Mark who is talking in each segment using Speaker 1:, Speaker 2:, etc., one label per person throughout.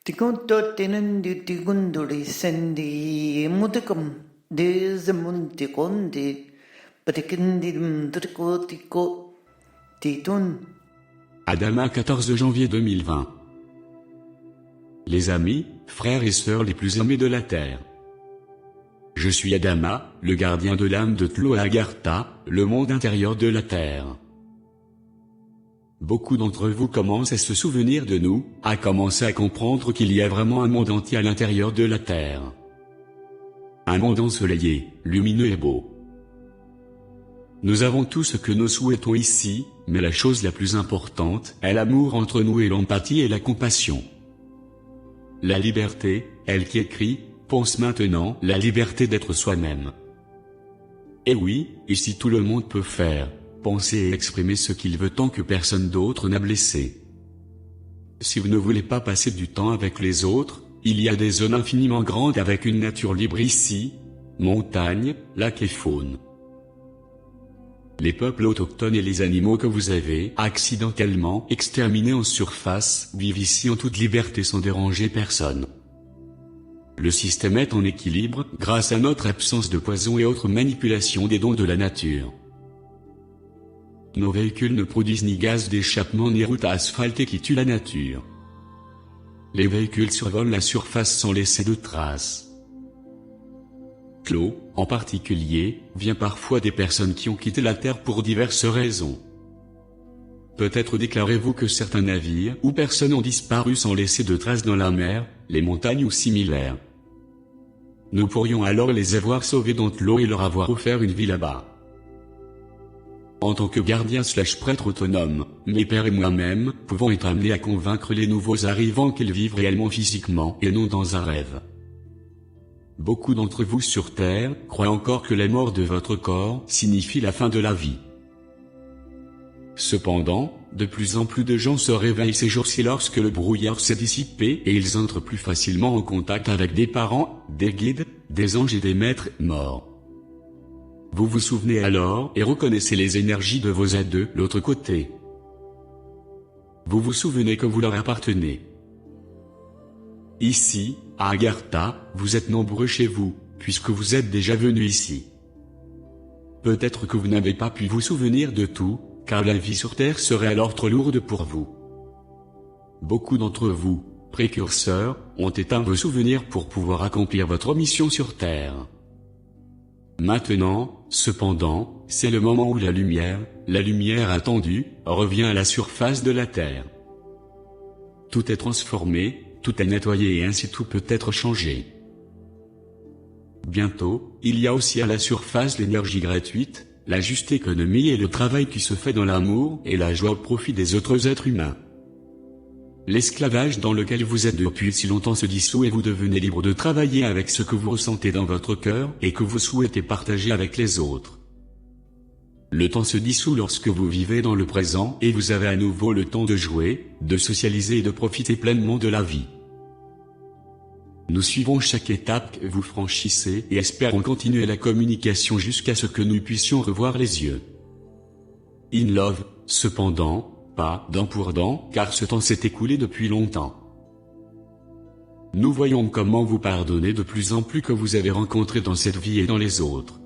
Speaker 1: Tikuntotinan tikundu리 sendi mutekum dezamunti kondi patikindim trikotiko titun.
Speaker 2: Adama, 14 janvier 2020. Les amis, frères et sœurs les plus aimés de la terre. Je suis Adama, le gardien de l'âme de Tloagarta, le monde intérieur de la terre. Beaucoup d'entre vous commencent à se souvenir de nous, à commencer à comprendre qu'il y a vraiment un monde entier à l'intérieur de la terre. Un monde ensoleillé, lumineux et beau. Nous avons tout ce que nous souhaitons ici, mais la chose la plus importante est l'amour entre nous et l'empathie et la compassion. La liberté, elle qui écrit, pense maintenant la liberté d'être soi-même. Et oui, ici tout le monde peut faire, penser et exprimer ce qu'il veut tant que personne d'autre n'a blessé. Si vous ne voulez pas passer du temps avec les autres, il y a des zones infiniment grandes avec une nature libre ici, montagnes, lacs et faune. Les peuples autochtones et les animaux que vous avez accidentellement exterminés en surface vivent ici en toute liberté sans déranger personne. Le système est en équilibre grâce à notre absence de poison et autres manipulations des dons de la nature. Nos véhicules ne produisent ni gaz d'échappement ni routes asphaltées qui tuent la nature. Les véhicules survolent la surface sans laisser de traces. L'eau, en particulier, vient parfois des personnes qui ont quitté la Terre pour diverses raisons. Peut-être déclarez-vous que certains navires ou personnes ont disparu sans laisser de traces dans la mer, les montagnes ou similaires. Nous pourrions alors les avoir sauvés dans l'eau et leur avoir offert une vie là-bas. En tant que gardien/prêtre autonome, mes pères et moi-même pouvons être amenés à convaincre les nouveaux arrivants qu'ils vivent réellement physiquement et non dans un rêve. Beaucoup d'entre vous sur Terre croient encore que la mort de votre corps signifie la fin de la vie. Cependant, de plus en plus de gens se réveillent ces jours-ci lorsque le brouillard s'est dissipé et ils entrent plus facilement en contact avec des parents, des guides, des anges et des maîtres morts. Vous vous souvenez alors et reconnaissez les énergies de vos aides de l'autre côté. Vous vous souvenez que vous leur appartenez. Ici, à Agartha, vous êtes nombreux chez vous, puisque vous êtes déjà venus ici. Peut-être que vous n'avez pas pu vous souvenir de tout, car la vie sur Terre serait alors trop lourde pour vous. Beaucoup d'entre vous, précurseurs, ont éteint vos souvenirs pour pouvoir accomplir votre mission sur Terre. Maintenant, cependant, c'est le moment où la lumière attendue, revient à la surface de la Terre. Tout est transformé, tout est nettoyé et ainsi tout peut être changé. Bientôt, il y a aussi à la surface l'énergie gratuite, la juste économie et le travail qui se fait dans l'amour et la joie au profit des autres êtres humains. L'esclavage dans lequel vous êtes depuis si longtemps se dissout et vous devenez libre de travailler avec ce que vous ressentez dans votre cœur et que vous souhaitez partager avec les autres. Le temps se dissout lorsque vous vivez dans le présent et vous avez à nouveau le temps de jouer, de socialiser et de profiter pleinement de la vie. Nous suivons chaque étape que vous franchissez et espérons continuer la communication jusqu'à ce que nous puissions revoir les yeux. In love, cependant, pas dent pour dent, car ce temps s'est écoulé depuis longtemps. Nous voyons comment vous pardonnez de plus en plus que vous avez rencontré dans cette vie et dans les autres.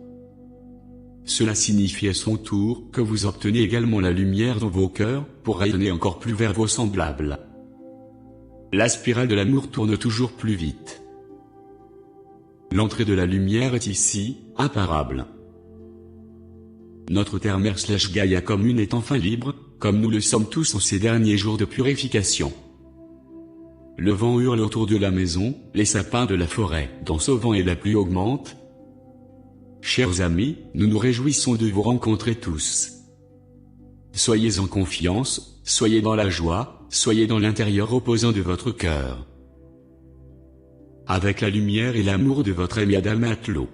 Speaker 2: Cela signifie à son tour que vous obtenez également la lumière dans vos cœurs pour rayonner encore plus vers vos semblables. La spirale de l'amour tourne toujours plus vite. L'entrée de la lumière est ici, imparable. Notre Terre-Mère/Gaïa commune est enfin libre, comme nous le sommes tous en ces derniers jours de purification. Le vent hurle autour de la maison, les sapins de la forêt dansent au vent et la pluie augmente. Chers amis, nous nous réjouissons de vous rencontrer tous. Soyez en confiance, soyez dans la joie, soyez dans l'intérieur reposant de votre cœur. Avec la lumière et l'amour de votre ami Adama Tlo.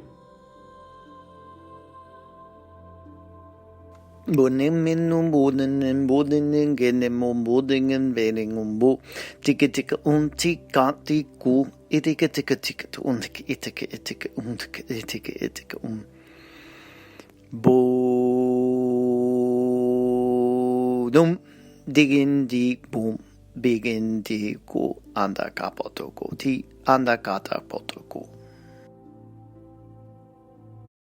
Speaker 1: Boneminum bodenen bodenen genemum bodingen beningum tika tika tika tiku itika tika tika itika itika itika itika bodum digging deep boom begin di go anda kapotoko ti anda kata potoko.